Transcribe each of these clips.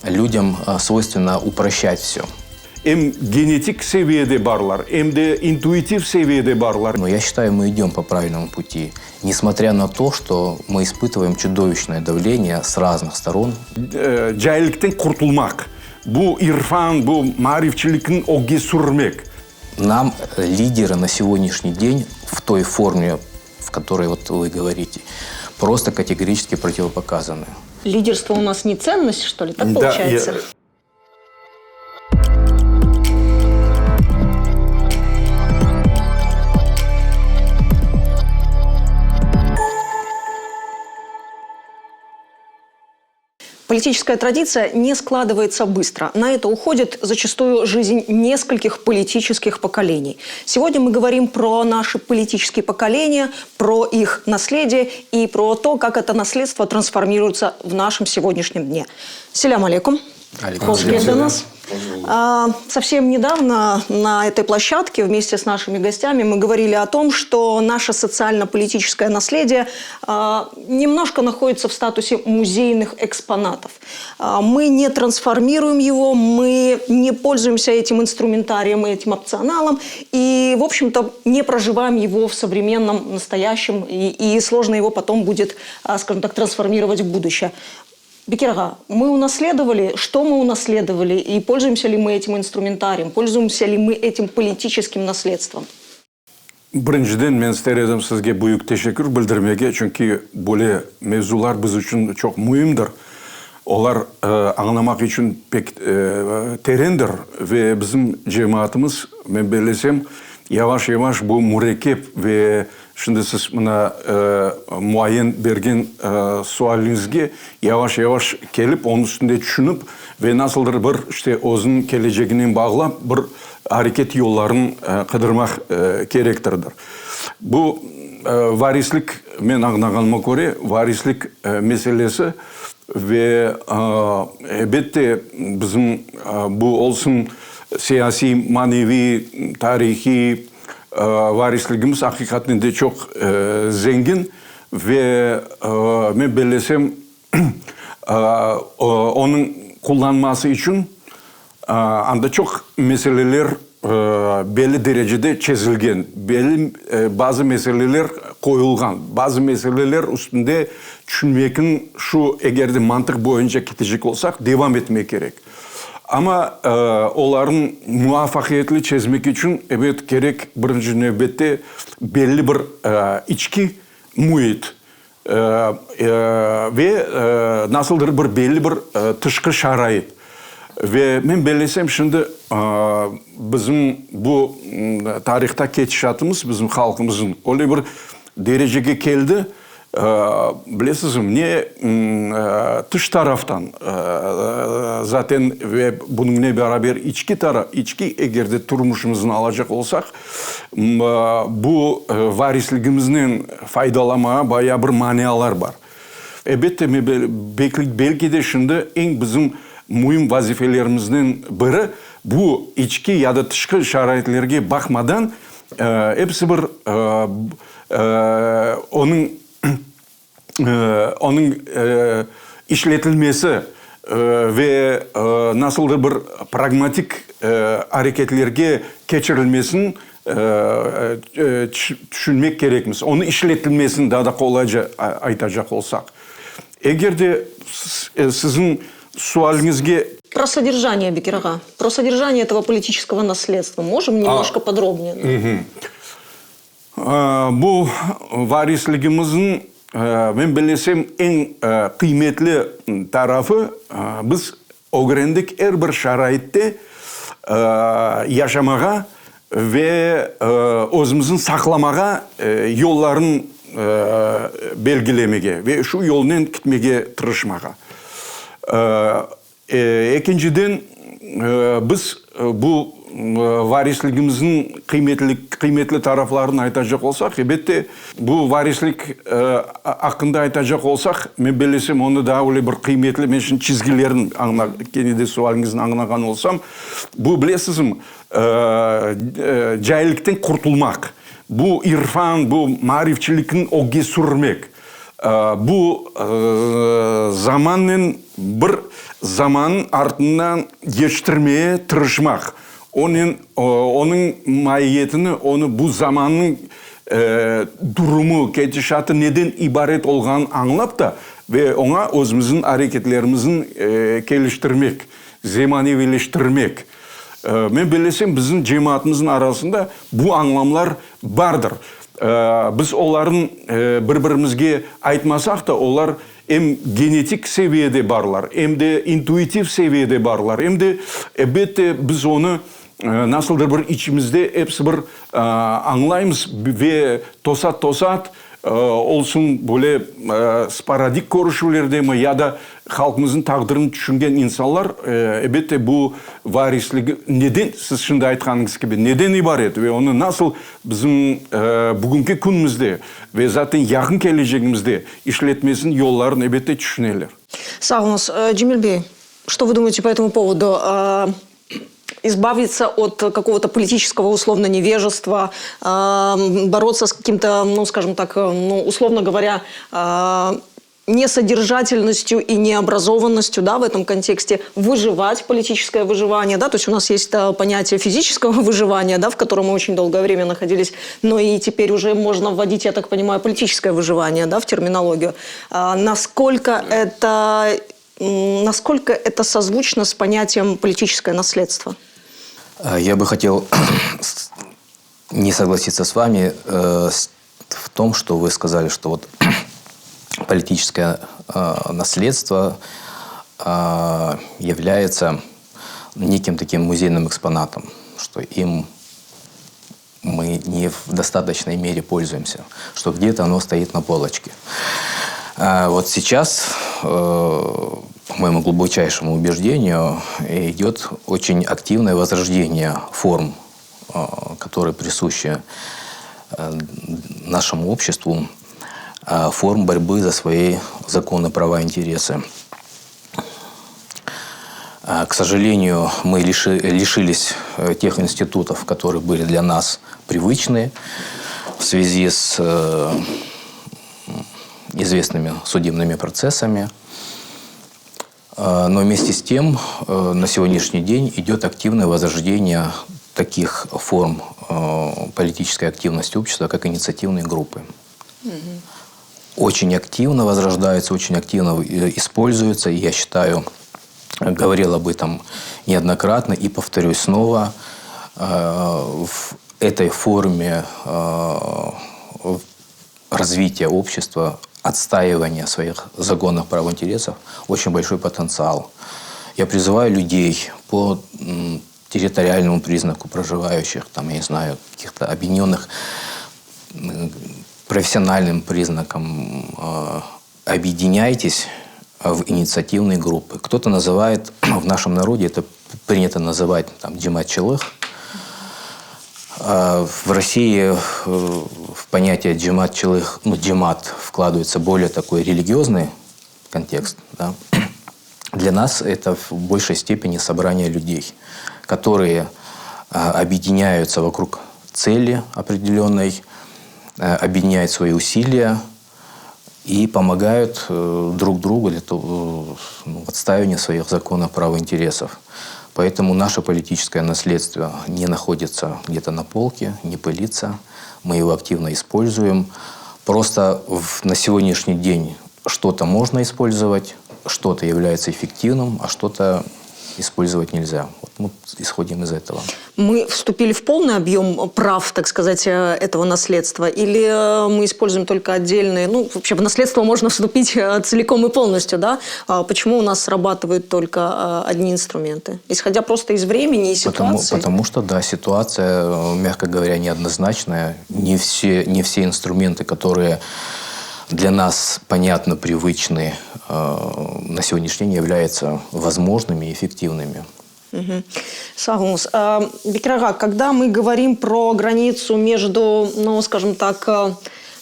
людям свойственно упрощать все. Hem genetik seviyede barlar, hem de intuitif seviyede barlar. Но я считаю, мы идем по правильному пути. Несмотря на то, что мы испытываем чудовищное давление с разных сторон. Cahillikten kurtulmak, bu irfan, bu marifçilikin oge sürmek. Нам лидеры на сегодняшний день в той форме, в которой вот вы говорите, просто категорически противопоказаны. Лидерство у нас не ценность, что ли? Так получается? Политическая традиция не складывается быстро. На это уходит зачастую жизнь нескольких политических поколений. Сегодня мы говорим про наши политические поколения, про их наследие и про то, как это наследство трансформируется в нашем сегодняшнем дне. Селям алейкум. До нас. Совсем недавно на этой площадке вместе с нашими гостями мы говорили о том, что наше социально-политическое наследие немножко находится в статусе музейных экспонатов. Мы не трансформируем его, мы не пользуемся этим инструментарием, этим опционалом и, в общем-то, не проживаем его в современном, настоящем и сложно его потом будет, скажем так, трансформировать в будущее. Бекир ага, мы унаследовали, что мы унаследовали, и пользуемся ли мы этим инструментарием, пользуемся ли мы этим политическим наследством? Біріншіден, мен сіздерден сізге büyük teşekkür білдірмеге, çünkü böyle mevzular biz için çok mühimdir. Onlar anlamak için pek terendir ve bizim cemaatimiz, ben belesem, yavaş yavaş bu mürekkep ve şimdi siz bana muayyen bergen sualınızga yavaş yavaş gelip onun üstünde düşünüp ve nasıldır bir işte özün geleceğinin bağlap bir hareket yollarını kıdırmak gerektirdir. Bu varislik, men anlağanıma göre varislik meselesi ve elbette bizim bu olsun siyasi, manevi, tarihi varisligimiz hakikatinde çok zengin ve ben belesem onun kullanması için anda çok meseleler belli derecede çizilgen, belli bazı meseleler koyulgan, bazı meseleler üstünde düşünmekin şu eğer de mantık boyunca gidecek olsak devam etmek gerek. Ama onların muvaffakiyetli çözmek için evet gerek birinci nöbette belli bir içki muhit ve nasıldır bir belli bir dışkı şarayet. Ve ben belesem şimdi bizim bu tarihte geçişatımız bizim halkımızın öyle bir dereceye geldi. Bilesiniz ne dış taraftan zaten ve bununla beraber içki eğer de turmuşumuzun alacak olsak bu varisligimizin faydalamaya bayağı bir manialar var. Elbette belki de şimdi en bizim mühim vazifelerimizden biri bu içki ya da dışkı şarayetlerine bakmadan hepsi bir onun işletilmesi ve nasıl bir pragmatik hareketlerge geçirilmesini düşünmek gerekmiş. Onun işletilmesini daha da kolayca aytacak olsak. Eğer de sizin sualınızga Про содержание, Бекир ага, про содержание этого политического наследства можем немножко подробнее? Bu varisligimizin ben belesem en kıymetli tarafı biz öğrendik her bir şaraitte yaşamağa ve özümüzün saklamağa yolların belgilemege ve şu yoldan gitmeye tırışmağa. İkinciden biz bu varisligimizin kıymetli taraflarını aytacak olsak, elbette bu varislik hakkında aytacak olsak, ben belesem onu daha öyle bir kıymetli, ben şimdi çizgilerin kendi de sualınızın anlagan olsam, bu bilesizim cahillikten kurtulmak, bu irfan, bu marifçilikin oge sürmek, bu zamanın bir zaman артынан geçtirmeye tırışmak. Onun mahiyetini, onu bu zamanın durumu, kedişatı neden ibaret olğanı anlap da ve ona özümüzün hareketlerimizin geliştirmek, zemanevileştirmek. Men bilesem bizim cemaatimizin arasında bu anlamlar vardır. Biz onların bir-birimizge aytmasak da onlar hem genetik seviyede barlar, hem de intuitif seviyede barlar, hem de elbette biz onu nasıldır bir içimizde hepsi bir anlayımız ve tosat olsun böyle sporadik görüşülerde mi ya da halkımızın takdirini düşüngen insanlar elbette bu varisligi neden siz şimdi aytkanınız gibi neden ibaret ve onu nasıl bizim bugünkü günümüzde ve zaten yakın gelecekimizde işletmesinin yollarını elbette düşünürler. Sağ olun. Cemил Bey, что вы думаете по этому поводу? Избавиться от какого-то политического условно невежества, бороться с каким-то, ну, скажем так, ну, условно говоря, несодержательностью и необразованностью, да, в этом контексте, выживать, политическое выживание, да, то есть у нас есть понятие физического выживания, да, в котором мы очень долгое время находились, но и теперь уже можно вводить, я так понимаю, политическое выживание, да, в терминологию. Насколько это созвучно с понятием политическое наследство? Я бы хотел не согласиться с вами в том, что вы сказали, что вот политическое наследство является неким таким музейным экспонатом, что им мы не в достаточной мере пользуемся, что где-то оно стоит на полочке. Вот сейчас, по моему глубочайшему убеждению, идет очень активное возрождение форм, которые присущи нашему обществу, форм борьбы за свои законы, права, интересы. К сожалению, мы лишились тех институтов, которые были для нас привычны в связи с известными судебными процессами. Но вместе с тем на сегодняшний день идет активное возрождение таких форм политической активности общества, как инициативные группы. Очень активно возрождаются, очень активно используются. И я считаю, говорил об этом неоднократно и повторюсь снова, в этой форме развития общества, отстаивания своих законных прав и интересов очень большой потенциал. Я призываю людей по территориальному признаку проживающих, там, я не знаю, каких-то объединенных профессиональным признаком, объединяйтесь в инициативные группы. Кто-то называет, в нашем народе это принято называть там, джемат-чылых. В России в понятие джемат-чылых, ну, джемат вкладывается более такой религиозный контекст. Да? Для нас это в большей степени собрание людей, которые объединяются вокруг цели определенной, объединяют свои усилия и помогают друг другу для того, в отстаивании своих законов, прав и интересов. Поэтому наше политическое наследство не находится где-то на полке, не пылится. Мы его активно используем. Просто на сегодняшний день что-то можно использовать, что-то является эффективным, а что-то использовать нельзя. Вот мы исходим из этого. Мы вступили в полный объем прав, так сказать, этого наследства? Или мы используем только отдельные? Ну, вообще, в наследство можно вступить целиком и полностью, да? Почему у нас срабатывают только одни инструменты? Исходя просто из времени и ситуации? Потому что, да, ситуация, мягко говоря, неоднозначная. Не все инструменты, которые для нас понятно, привычны, на сегодняшний день являются возможными и эффективными. Сагунус, Бекир ага, когда мы говорим про границу между, ну, скажем так,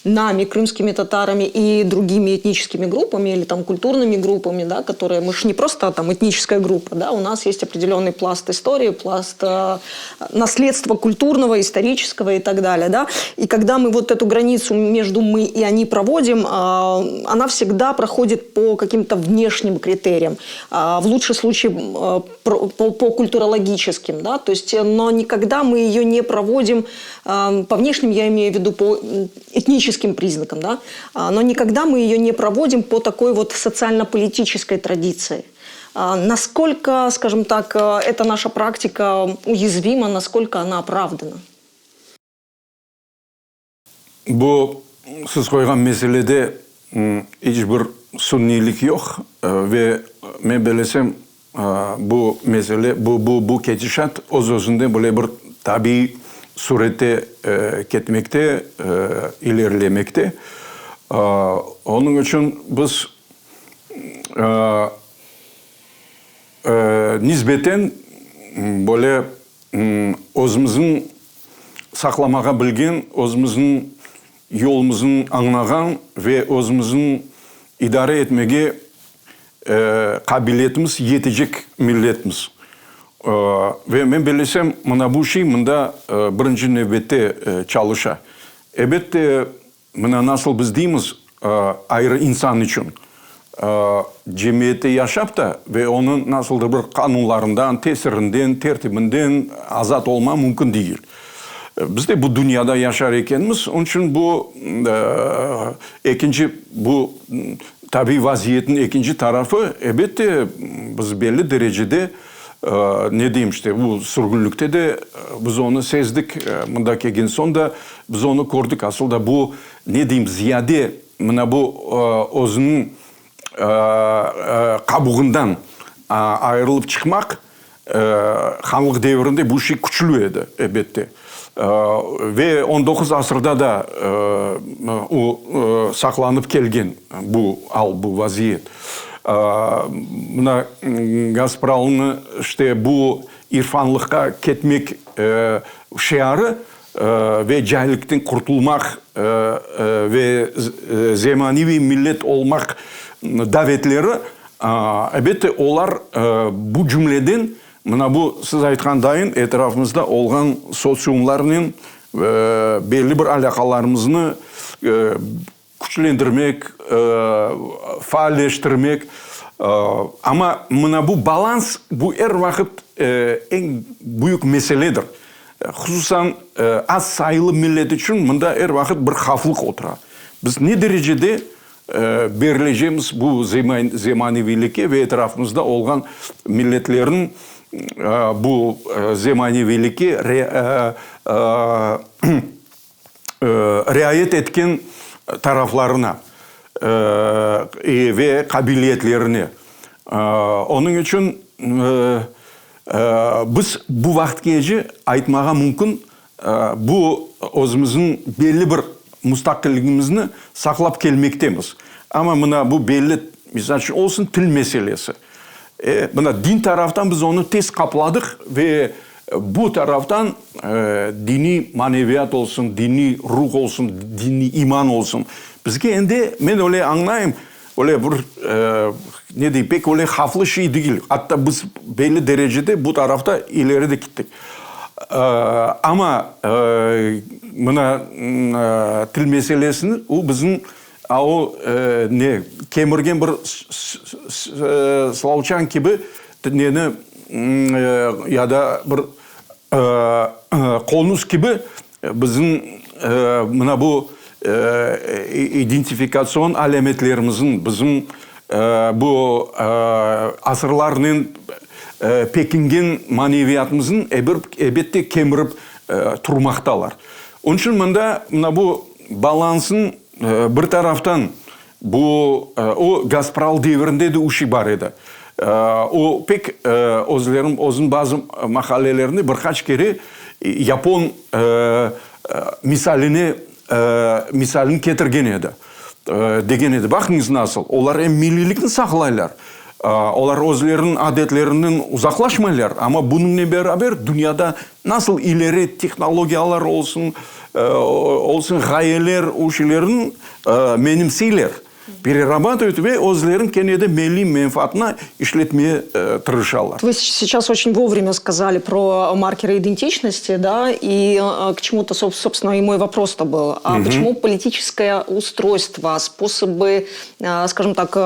нами, крымскими татарами и другими этническими группами или там культурными группами, да, которые, мы же не просто там этническая группа, да, у нас есть определенный пласт истории, пласт наследства культурного, исторического и так далее, да, и когда мы вот эту границу между мы и они проводим, она всегда проходит по каким-то внешним критериям, в лучшем случае по культурологическим, да, то есть, но никогда мы ее не проводим по внешним, я имею в виду по этническим признакам, да, но никогда мы ее не проводим по такой вот социально-политической традиции. Насколько, скажем так, эта наша практика уязвима, насколько она оправдана? Bu siz koygan meselede hiçbir sunnilik yok ve ben belesem bu mesele bu geçişat öz-özünde böyle bir tabii surette ketmekte, ilerlemekte. Onun için biz nispeten böyle özümüzün saklamaga bilgen, özümüzün yolumuzun anlagan ve özümüzün idare etmege kabiliyetimiz yetecek milletimiz. Ve ben belesem mına bu şey mında birinci nöbette çalışa. Elbette mına nasıl biz deyimiz ayrı insan için cemiyette yaşap da ve onun nasıl da bir kanunlarından, tesirinden, tertibinden azat olma mümkün değil. Biz de bu dünyada yaşar ekenimiz. Onun için bu ikinci bu tabii vaziyetin ikinci tarafı elbette biz belli derecede ne diyeyim işte bu sürgünlükte de biz onu sezdik. Bunda kelgen sonda biz onu gördük. Aslında bu ne diyeyim ziyade mına bu özünün kabuğundan ayrılıp çıkmak Hanlık devrinde bu şey küçülü edi elbette. Ve 19 asırda da o saklanıp gelgen bu vaziyet. Buna Gazpral'ın işte bu irfanlıkka ketmek şiarı ve cahillikten kurtulmak ve zemanevi millet olmak davetleri elbette olar bu cümleden mına bu siz aytqandayın etrafımızda olgan sosyumlarının belli bir alakalarımızını güçlendirmek, faalleştirmek ama mına bu balans bu her vakit en büyük meseledir. Hususan az sayılı millet için mında her vakit bir haflık otura. Biz ne derecede berileceğimiz bu zemanevilike ve etrafımızda olgan milletlerin bu zemanevilike riayet etken taraflarına ve kabiliyetlerine. Onun için biz bu vaktgece aytmaga mümkün bu özümüzün belli bir müstakilligimizni saklap kelmektemiz. Ama mına bu belli misal için olsun til meselesi. Buna din taraftan biz onu tez kapladık ve bu taraftan dini maneviyat olsun, dini ruh olsun, dini iman olsun. Bizge endi men öyle anlayayım. Öyle bir ne diyeyim pek öyle haflı şey değil. Hatta biz belli derecede bu tarafta ileri de gittik. Ama buna til meselesini o bizim o ne kemirgen bir slavçan gibi neni ya da bir konus gibi bizim buna bu identifikasyon alametlerimizin bizim bu asırlarının pekingen maneviyatımızın elbette kemirip turmaktalar. Onun için bunda bu balansın bir taraftan bu o Gazpral devrinde de uşi var idi. O pek özün bazı makalelerini birkaç kere Japon misalini getirgen edi. Degen edi. Bakınız nasıl. Onlar hem millilikni saklaylar. Олар өзлерінің әдетлерінен ұзақлашмайлар. Ama bununla beraber dünyada nasıl ileri технологиялар olsun gayeler, o şeylerin menimseyler. Перерабатывают и өзлерін кенеде мели менфаатына işletmeye тырышалар. Вы сейчас очень вовремя сказали про маркеры идентичности, да, и к чему-то, собственно, и мой вопрос-то был. А почему политическое устройство, способы, скажем так,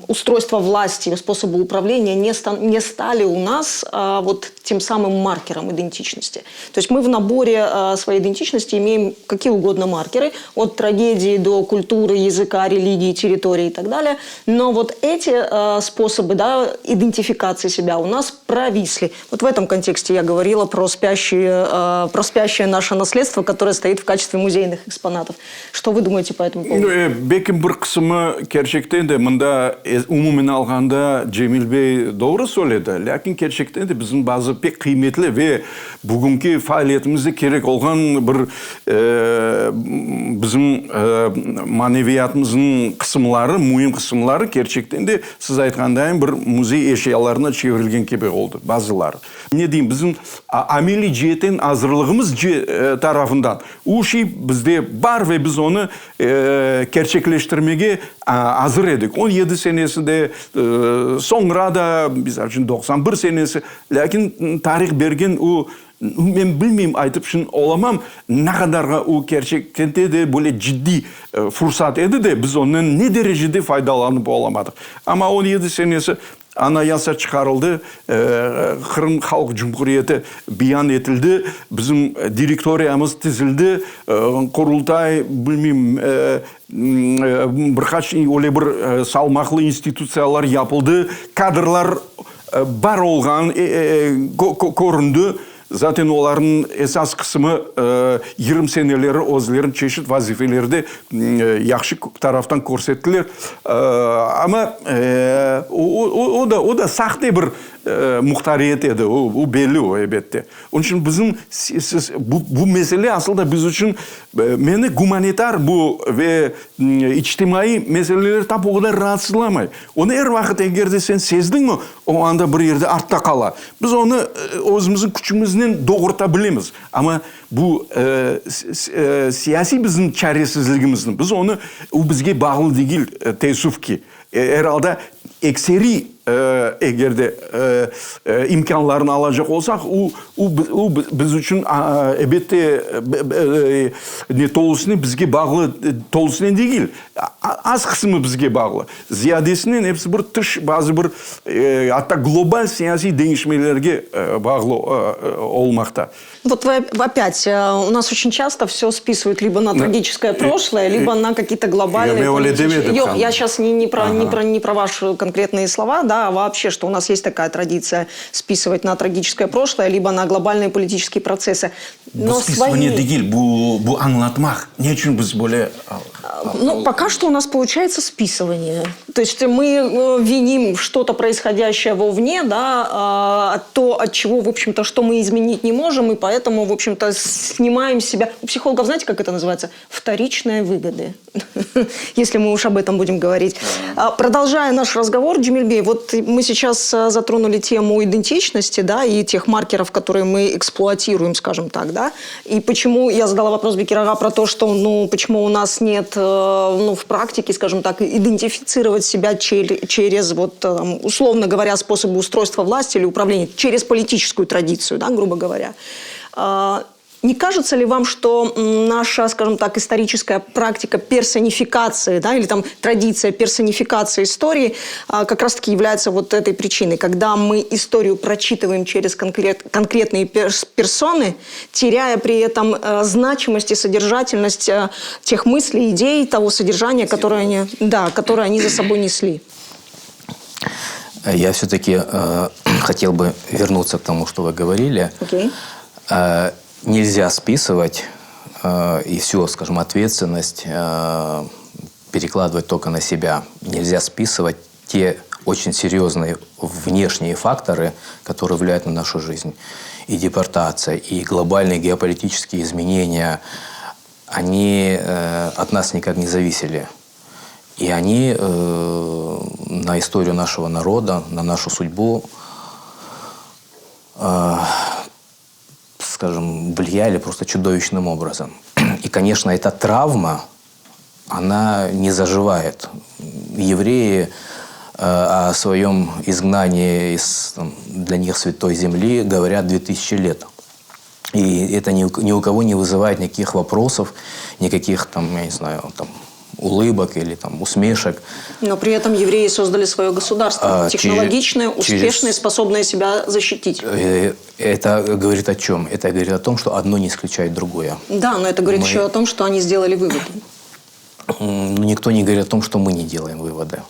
устройства власти, способы управления не стали у нас вот тем самым маркером идентичности? То есть мы в наборе своей идентичности имеем какие угодно маркеры, от трагедии до культуры, языка, религии, территории и так далее. Но вот эти способы, да, идентификации себя у нас провисли. Вот в этом контексте я говорила про спящее наше наследство, которое стоит в качестве музейных экспонатов. Что вы думаете по этому поводу? Беким бір қысымы керчектен де мында умумен алғанда Cemil Bey doğru söyledi. Lakin kerçekten de bizim bazı pek kıymetli ve bugünkü faaliyetimizde gerek olan bir bizim maneviyatımızın kısımları, mühim kısımları gerçekten de siz aytqandayın bir muzey eşyalarına çevrilgen gibi oldu bazıları. Ne diyeyim, bizim ameli cihetin hazırlığımız tarafından o şey bizde var ve biz onu gerçekleştirmeye hazır edik. 17 senesi de sonra da biz için 91 senesi. Lakin tarih bergen o ben bilmeyeyim aytıp şun olamam ne kadarga o gerçekten de böyle ciddi fırsat edi de biz onun ne derecede faydalanıp olamadık. Ama 17 senesi anayasa çıkarıldı, Kırım Halk Cumhuriyeti beyan edildi, bizim direktoriyamız dizildi, kurultay bilmeyeyim birkaç öyle bir salmaklı institusiyalar yapıldı, kadrlar var olgan göründü. Zaten onların esas kısmı 20 seneleri özlerin çeşit vazifelerde yaxşı taraftan көрсетtiler. Ama o da sahte bir muhtariyet edi. O belli o elbette. Onun için bizim bu mesele aslında biz için beni humanitar bu ve içtimai meseleleri tap o kadar rahatsızlamay. Onu her vakit eğer de sen sezdin mi o anda bir yerde artta kala. Biz onu özümüzün küçüğümüzden doğurtabiliriz. Ama bu siyasi bizim çaresizliğimizin. Biz onu o bizge bağlı değil teessüf ki. Herhalde ekseri eğer de imkanlarını alacak olsak o biz için elbette ne tolusunu bizge bağlı tolusunu değil az kısmı bizge bağlı. Ziyadesinin hepsi bir dış bazı bir hatta global siyasi değişmelerge bağlı olmakta. Вот вы опять, у нас очень часто все списывают либо на трагическое прошлое, либо на какие-то глобальные... Я сейчас не про ваши конкретные слова, да, а вообще, что у нас есть такая традиция списывать на трагическое прошлое, либо на глобальные политические процессы. Но списывание değil, bu anlatmak. Ne için biz böyle... Ну, пока что у нас получается списывание. То есть мы виним что-то происходящее вовне, да, то, от чего, в общем-то, что мы изменить не можем, и поэтому, в общем-то, снимаем с себя... У психологов, знаете, как это называется? Вторичные выгоды. Если мы уж об этом будем говорить. Продолжая наш разговор, Cemil Bey, вот мы сейчас затронули тему идентичности, да, и тех маркеров, которые мы эксплуатируем, скажем так, да. И почему, я задала вопрос Бекирага про то, что, ну, почему у нас нет, ну, в практике, скажем так, идентифицировать себя через вот, условно говоря, способы устройства власти или управления, через политическую традицию, да, грубо говоря. Не кажется ли вам, что наша, скажем так, историческая практика персонификации, да, или там традиция персонификации истории как раз-таки является вот этой причиной, когда мы историю прочитываем через конкретные персоны, теряя при этом значимость и содержательность тех мыслей, идей, того содержания, которое они за собой несли? Я все-таки хотел бы вернуться к тому, что вы говорили. Okay. Нельзя списывать и всю, скажем, ответственность перекладывать только на себя. Нельзя списывать те очень серьезные внешние факторы, которые влияют на нашу жизнь. И депортация, и глобальные геополитические изменения, они от нас никак не зависели. И они на историю нашего народа, на нашу судьбу, скажем, влияли просто чудовищным образом. И, конечно, эта травма, она не заживает. Евреи о своем изгнании из для них святой земли говорят 2000 лет. И это ни у кого не вызывает никаких вопросов, никаких там, я не знаю, там, улыбок или там, усмешек. Но при этом евреи создали свое государство, технологичное, успешное, способное себя защитить. Это говорит о чем? Это говорит о том, что одно не исключает другое. Да, но это говорит еще о том, что они сделали выводы. Никто не говорит о том, что мы не делаем выводы.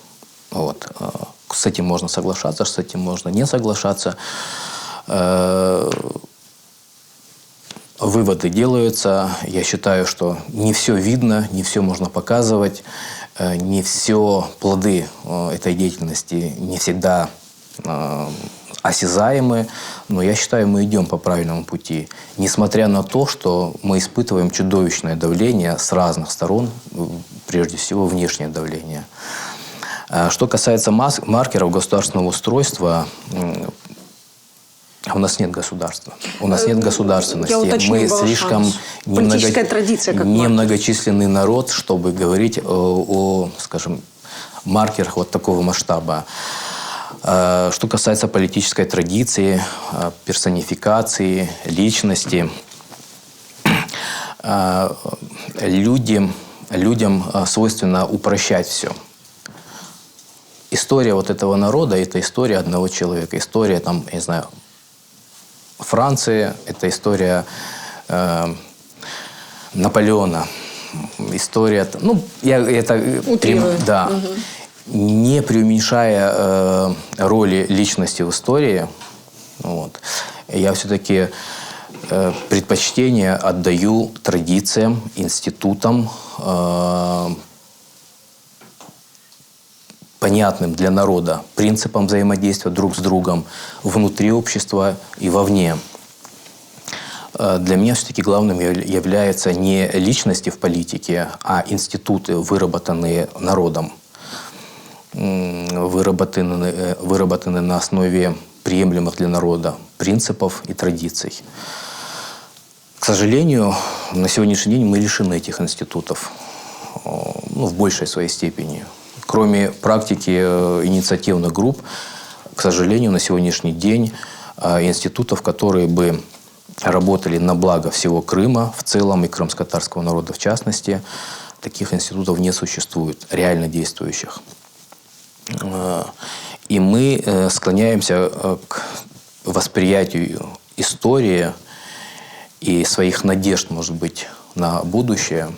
Вот. С этим можно соглашаться, с этим можно не соглашаться. Выводы делаются. Я считаю, что не все видно, не все можно показывать, не все плоды этой деятельности не всегда осязаемы. Но я считаю, мы идем по правильному пути. Несмотря на то, что мы испытываем чудовищное давление с разных сторон, прежде всего внешнее давление. Что касается маркеров государственного устройства, у нас нет государства, у нас нет государственности. Мы слишком немногочисленный народ, чтобы говорить о, скажем, маркерах вот такого масштаба. Что касается политической традиции, персонификации, личности, людям свойственно упрощать все. История вот этого народа – это история одного человека. История, там, я не знаю, Франции – это история Наполеона. История… Ну, я это… Да. Угу. Не преуменьшая роли личности в истории, вот, я все-таки предпочтение отдаю традициям, институтам, понятным для народа принципам взаимодействия друг с другом внутри общества и вовне. Для меня все-таки главным являются не личности в политике, а институты, выработанные народом, выработаны на основе приемлемых для народа принципов и традиций. К сожалению, на сегодняшний день мы лишены этих институтов, ну, в большей своей степени. Кроме практики инициативных групп, к сожалению, на сегодняшний день институтов, которые бы работали на благо всего Крыма в целом и крымско-татарского народа в частности, таких институтов не существует, реально действующих. И мы склоняемся к восприятию истории и своих надежд, может быть, на будущее,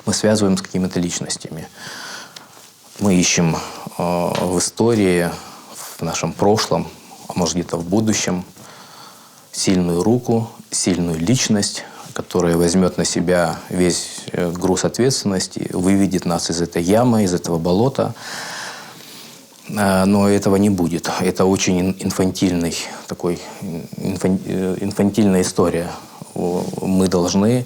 мы связываем с какими-то личностями. Мы ищем в истории, в нашем прошлом, а может где-то в будущем, сильную руку, сильную личность, которая возьмет на себя весь груз ответственности, выведет нас из этой ямы, из этого болота. Но этого не будет. Это очень инфантильная история. Мы должны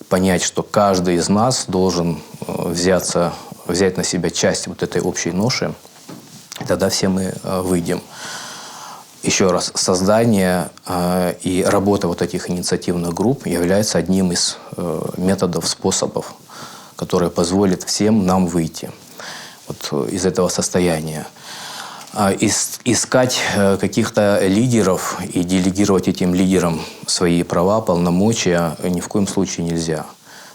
понять, что каждый из нас должен взять на себя часть вот этой общей ноши, и тогда все мы выйдем. Еще раз, создание и работа вот этих инициативных групп является одним из методов, способов, которые позволят всем нам выйти вот из этого состояния. Искать каких-то лидеров и делегировать этим лидерам свои права, полномочия ни в коем случае нельзя.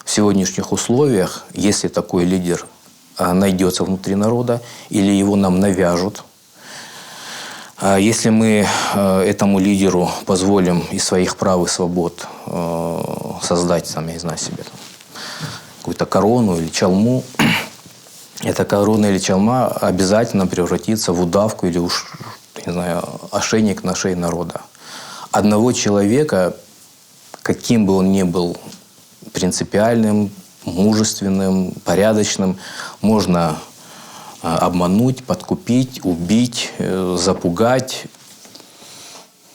В сегодняшних условиях, если такой лидер найдется внутри народа или его нам навяжут, если мы этому лидеру позволим из своих прав и свобод создать, я не знаю, себе какую-то корону или чалму, эта корона или чалма обязательно превратится в удавку или уж, не знаю, ошейник на шее народа. Одного человека, каким бы он ни был принципиальным, мужественным, порядочным, можно обмануть, подкупить, убить, запугать.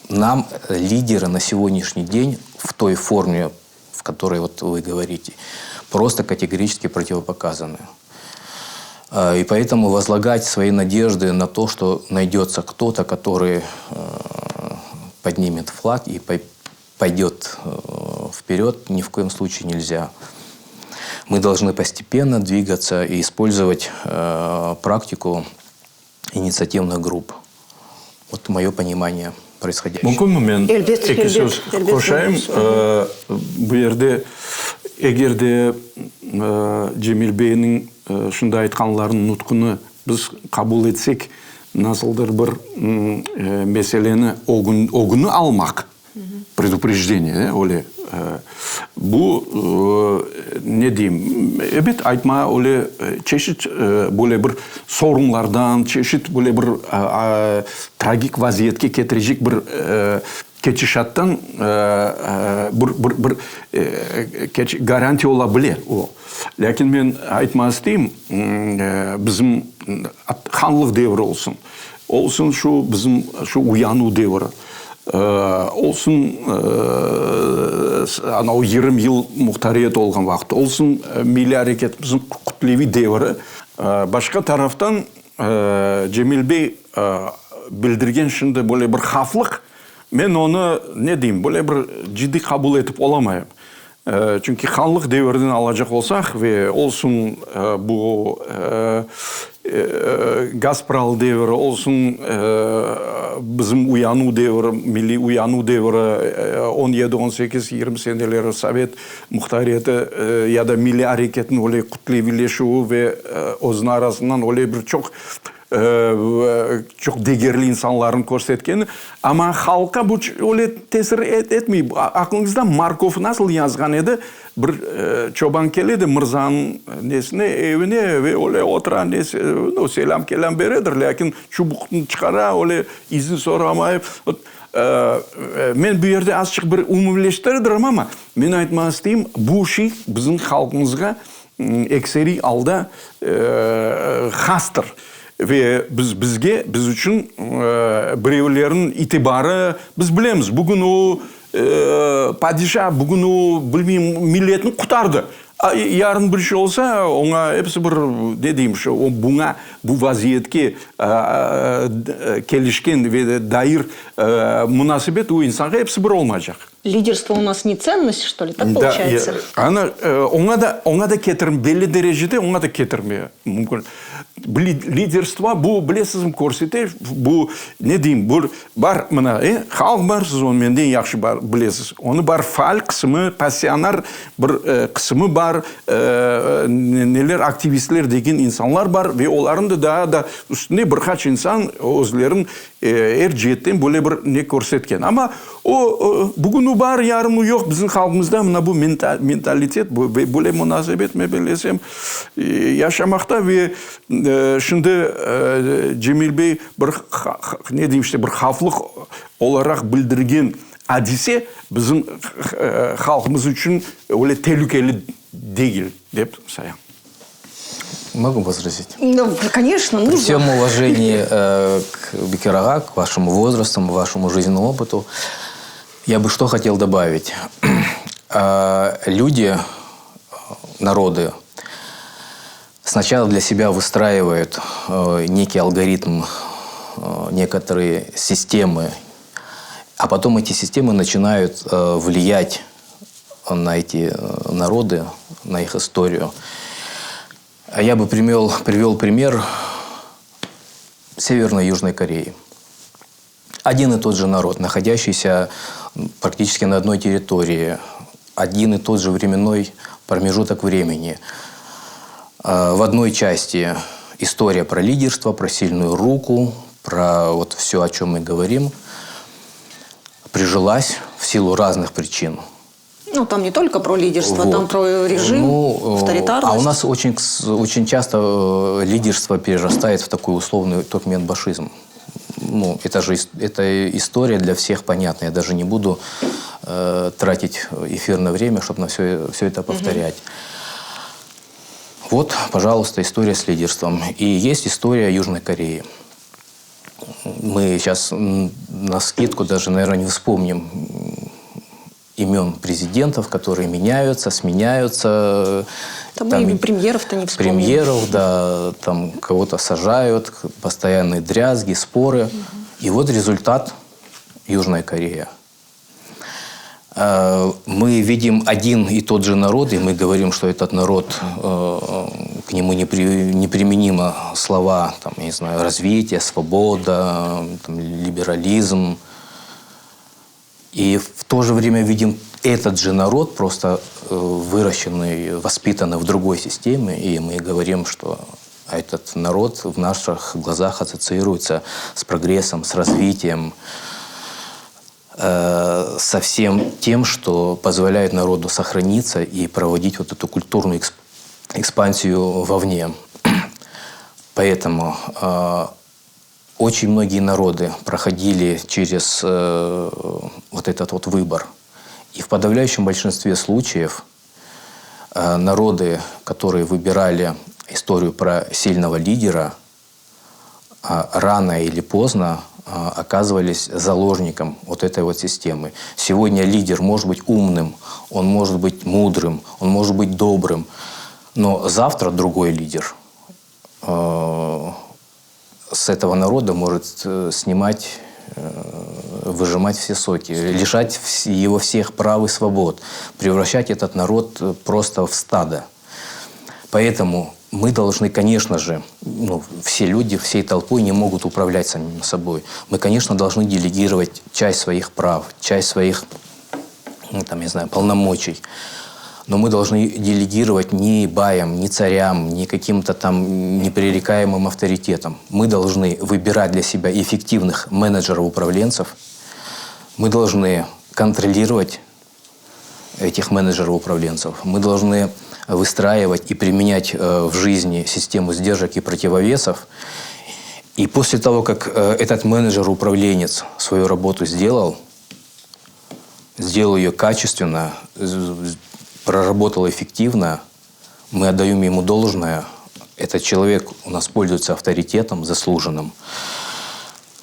Нам лидеры на сегодняшний день в той форме, в которой вот вы говорите, просто категорически противопоказаны. И поэтому возлагать свои надежды на то, что найдется кто-то, который поднимет флаг и пойдет вперед, ни в коем случае нельзя. Мы должны постепенно двигаться и использовать практику инициативных групп. Вот мое понимание происходящего. Мүмкін мен екі сөз қошайым. Бұл жерде егерде Cemil Bey'in шында айтқанларын нұтқыны біз қабыл етсек, насылдыр бір мәселені огыны алмақ. Предупреждение, оле. Бұл не дейм, әбет айтма оле чешет боле бір сорынлардан, чешет боле бір трагик вазиетке кетірежек бір keçişattan bir garanti olabilir o. Lakin men aytmaz deyim, bizim xanlıq devri olsun. Olsun şu bizim şu uyanu devri. Olsun anau 20 yıl muhtariyet olgan vaqt. Olsun milli hareket bizim Kutlevi devri. Başka taraftan Cemil Bey bildirgen şimdi böyle bir haflık. Men onu ne diyeyim, böyle bir ciddi kabul edip olamıyorum. Çünkü xanlıq devirden alacak olsak ve olsun bu Gazpral devri, olsun bizim uyanu devri, milli uyanu devri, 17-18-20 seneleri Sovet muhtariyeti ya da milli hareketin öyle kutlevileşuğu ve onun arasından öyle bir çok değerli insanların көрсеткені. Ama halka bu öyle tesir etmiyor. Aklınızda Markov nasıl yazgan edi? Bir çoban keledi Mırza'nın nesine evine ve öyle oturan selam kelam veredir. Lakin çubukunu çıkara öyle izin soramayıp men bu yerde azıcık bir umumleştiririm ama men aytmak isteyeyim bu şey bizim halkımızga ekseri alda hastır. Ve biz için bireylerin itibarı biz bilemiz. Bugün o padişah, bugün o bilmeyeyim milletini kurtardı. Yarın bir şey olsa ona hepsi bir ne diyeyim bu vaziyetke gelişken ve dair münasebet o insana hepsi bir olmayacak. Лидерство у нас не ценность, что ли? Так получается? Ona da getirin, belli derecede ona da getirmeye mümkün. Liderство bu bilesizim korsete, bu ne diyeyim, bu var mına, halk var, siz onu menden yaxşı bilesiz. Onu var faal kısmı, pasyoner bir kısmı var, neler aktivistler degen insanlar var ve onların da daha da üstünde birkaç insan özlerin erciyetten böyle bir ne korsetken. Ama o bugün o var, yarın o yok bizim halkımızda bu mentalitet, böyle münasebet meselesem yaşamakta ve şimdi Cemil Bey bir ne diyeyim işte bir haflık olarak bildirgen hadise bizim halkımız için öyle tehlikeli değil deyip sayayım. Могу возразить? Ну, конечно, нужно. При всем уважении к Бекир Ага, к вашему возрасту, вашему жизненному опыту, я бы что хотел добавить. Люди, народы, сначала для себя выстраивают некий алгоритм, некоторые системы, а потом эти системы начинают влиять на эти народы, на их историю. Я бы привел пример Северной и Южной Кореи. Один и тот же народ, находящийся практически на одной территории, один и тот же временной промежуток времени. В одной части история про лидерство, про сильную руку, про вот все, о чем мы говорим, прижилась в силу разных причин. Ну, там не только про лидерство, вот. Там про режим, авторитарность. А у нас очень часто лидерство перерастает в такой условный туркменбашизм. Ну, это история для всех понятна. Я даже не буду тратить эфирное время, чтобы на все это повторять. Вот, пожалуйста, история с лидерством. И есть история Южной Кореи. Мы сейчас на скидку даже, наверное, не вспомним имен президентов, которые меняются, сменяются. Там и премьеров-то не вспомним. Премьеров, да, там кого-то сажают, постоянные дрязги, споры. И вот результат – Южная Корея. Мы видим один и тот же народ, и мы говорим, что этот народ, к нему неприменимо слова, там, я не знаю, развитие, свобода, там, либерализм. И в то же время видим этот же народ, просто выращенный, воспитанный в другой системе, и мы говорим, что этот народ в наших глазах ассоциируется с прогрессом, с развитием, со всем тем, что позволяет народу сохраниться и проводить вот эту культурную экспансию вовне. Поэтому очень многие народы проходили через вот этот вот выбор. И в подавляющем большинстве случаев народы, которые выбирали историю про сильного лидера, рано или поздно оказывались заложником вот этой вот системы. Сегодня лидер может быть умным, он может быть мудрым, он может быть добрым, но завтра другой лидер с этого народа может снимать, выжимать все соки, лишать его всех прав и свобод, превращать этот народ просто в стадо. Поэтому мы должны, конечно же, все люди, всей толпой не могут управлять самим собой. Мы, конечно, должны делегировать часть своих прав, часть своих, там, я знаю, полномочий. Но мы должны делегировать не баям, не царям, не каким-то там непререкаемым авторитетам. Мы должны выбирать для себя эффективных менеджеров-управленцев. Мы должны контролировать этих менеджеров-управленцев. Мы должны выстраивать и применять в жизни систему сдержек и противовесов. И после того, как этот менеджер-управленец свою работу сделал ее качественно, проработал эффективно, мы отдаем ему должное, этот человек у нас пользуется авторитетом заслуженным.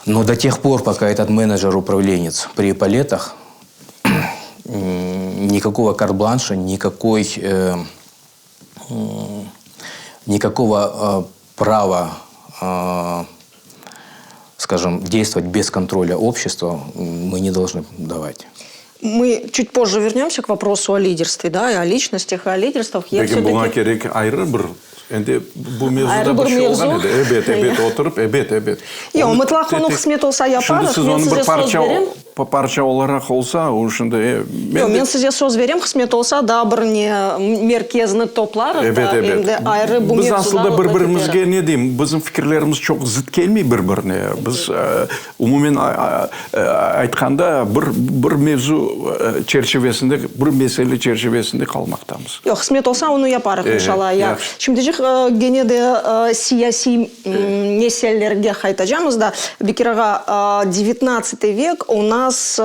Но до тех пор, пока этот менеджер-управленец при эполетах, никакого карт-бланша, никакого права, скажем, действовать без контроля общества мы не должны давать. Мы чуть позже вернемся к вопросу о лидерстве, да, и о личностях, и о лидерствах. Я Енді бұл мезуда бір şey olған еді. Эбет отырып, эбет. Мұтлақ оны қысметолса япарық, мен сізде сөз берем. Парча оларақ олса, ошында... Мен сізде сөз берем, қысметолса, да, бір не меркезні топлар. Біз асылда бір-бірімізге не деймін, біздің fikirlerimiz çok zıt келмей бір-біріне. Біз umumen айтқанда бір mevzu çerçevesinde, bir mesele çerçevesinde kalmaktayız. Yok, қысметолса, оны япарық, иншалла. Şimdi генеде сияси меселерге хайтажамыз, да, Бекираға 19 век у нас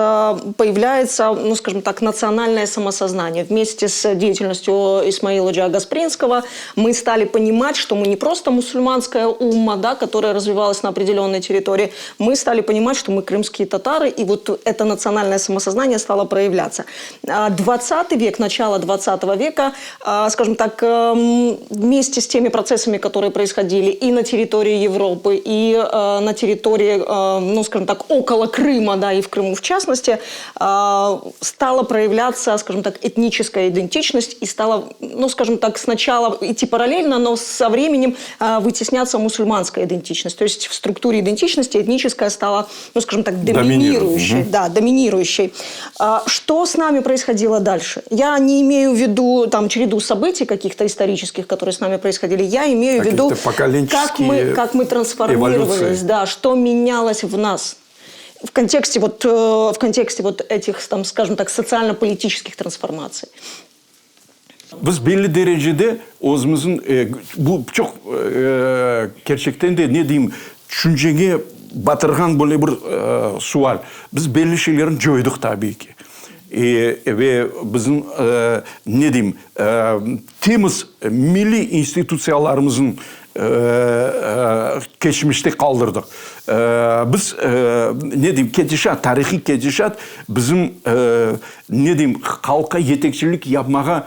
появляется, ну, скажем так, национальное самосознание. Вместе с деятельностью Исмаила Джа Гаспринского мы стали понимать, что мы не просто мусульманская умма, да, которая развивалась на определенной территории, мы стали понимать, что мы крымские татары, и вот это национальное самосознание стало проявляться. 20 век, начало 20 века, скажем так, вместе с теми процессами, которые происходили и на территории Европы, и на территории, ну, скажем так, около Крыма, да, и в Крыму в частности, стала проявляться, скажем так, этническая идентичность и стала, ну, скажем так, сначала идти параллельно, но со временем вытесняться мусульманская идентичность. То есть в структуре идентичности этническая стала, ну, скажем так, доминирующей. Да, доминирующей. Что с нами происходило дальше? Я не имею в виду там череду событий каких-то исторических, которые с нами происходили. Я имею в виду, как мы трансформировались, да, что менялось в нас в контексте вот этих, там, скажем так, социально-политических трансформаций. Biz belli derecede özümüzün bu çok gerçekten de ne diyeyim düşünceye batırgan böyle bir sual. Biz belli şeylerin joyduk tabii ki. Ve bizim ne diyeyim temiz milli institusiyalarımızın кечмиште қалдырдық. Біз не дейм, кетешат, тарихи кетешат біздің не дейм, халыққа етекшілік yapmaға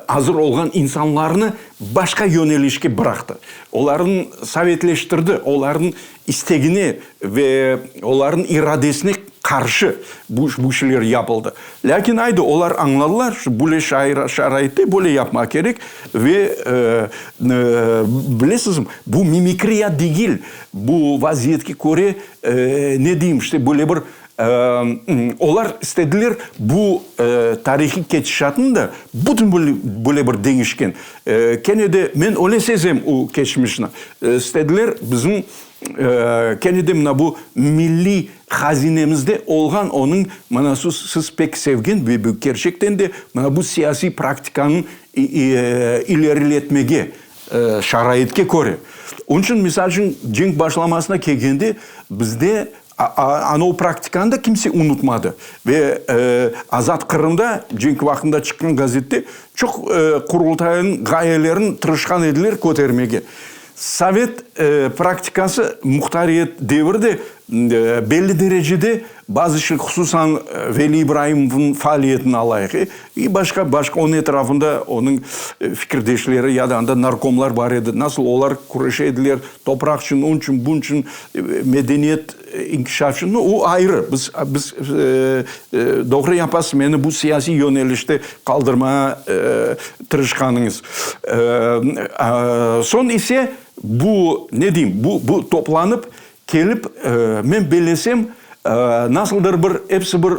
азыр олған инсанларны башқа yönelişке бырақты. Оларын советлештірді, оларын истегіне ве оларын ирадесіне қаршы bu işler yapıldı. Lakin aydı onlar anladılar şu böyle şarayette böyle yapmak gerek ve bilesiniz bu mimikriya değil, bu vaziyetki göre ne diyeyim işte böyle bir onlar istediler bu tarihi geçişatını da bütün böyle bir değişken. Kene de men öyle sezem o geçmişine. İstediler bizim kene de bu milli hazinemizde olgan onun mana siz pek sevgen ve bu gerçekten de mana bu siyasi praktikanın ilerletmege şarayetke göre. Onun için misal için cenk başlamasına kelgende bizde o praktikanı da kimse unutmadı. Ve Azat Kırım'da cenk vaktinde çıkan gazette çok kurultayın gayelerin tırışkan edilir kotermege. Sovet praktikası muhtariyet devirde belli derecede bazı şey hususan Veli İbrahim'in faaliyetini alayık. Başka onun etrafında onun fikirdeşleri ya da narkomlar var idi. Nasıl onlar kuruşa edilir, toprak için, onun için, bunun için medeniyet inkişaf için o ayrı. Biz doğru yapasız beni bu siyasi yönelişte kaldırmaya tırışkanınız. Son ise bu ne diyeyim bu toplanıp gelip men belesem nasıldır hepsi bir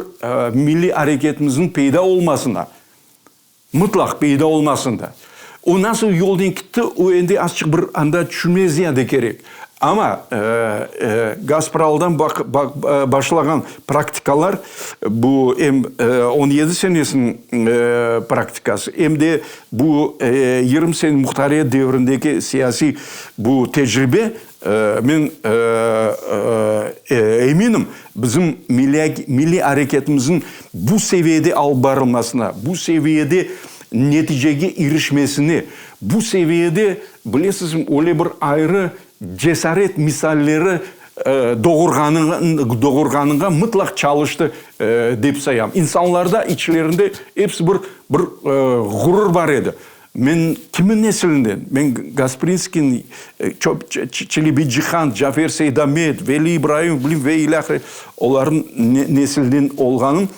milli hareketimizin peyda olmasına, mutlak peyda olmasında. O nasıl yoldan gitti, o ende açık bir anda düşünmez ya da gerek. Ama Gazpral'dan başlayan praktikalar bu hem 17 senesinin praktikası hem de bu 20 sene muhtariyet devrindeki siyasi bu tecrübe ben eminim bizim milli hareketimizin bu seviyede albarılmasına, bu seviyede neticeye erişmesini, bu seviyede bilesiniz öyle bir ayrı cesaret misalleri doğurganıga mutlak çalıştı deyip sayam. İnsanlarda içlerinde hepsi bir gurur var idi. Men kimin nesilinden? Men Gasprinski'nin, Çelebi Cihan, Cafer Seydamet, Veli İbrahim ve ilahire onların nesilinden olganın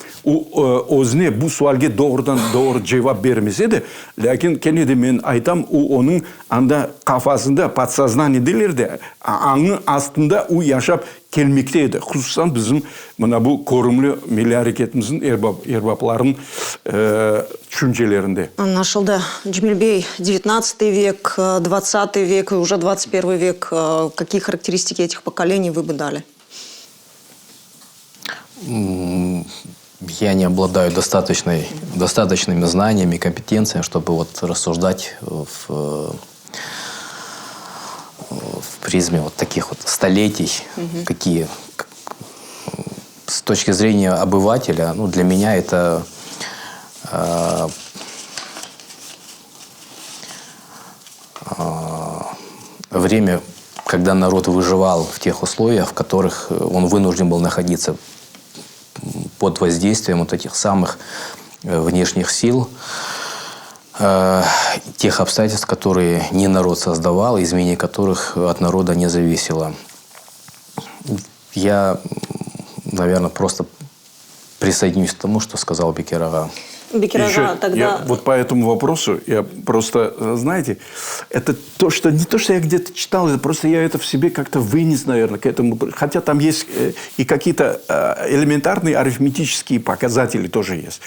özne bu sualge doğrudan doğru cevap vermese de lakin kene de men aytam onun anda kafasında подсознание delirdi. Anı aslında o yaşap kelmekteydi. Hususan bizim bu korumlu milli hareketimizin erbapların düşüncelerinde. Anlaşıldı. Cemil Bey, 19 век, 20 век и уже 21 век, какие характеристики этих поколений вы бы дали? Я не обладаю достаточными знаниями, компетенциями, чтобы вот рассуждать в призме вот таких вот столетий, какие с точки зрения обывателя, ну, для меня это время, когда народ выживал в тех условиях, в которых он вынужден был находиться под воздействием вот этих самых внешних сил, тех обстоятельств, которые не народ создавал, изменение которых от народа не зависело. Я, наверное, просто присоединюсь к тому, что сказал Бекир Ага. Я вот по этому вопросу, я просто, знаете, это то, что не то, что я где-то читал, это просто я это в себе как-то вынес, наверное, к этому. Хотя там есть и какие-то элементарные арифметические показатели тоже есть.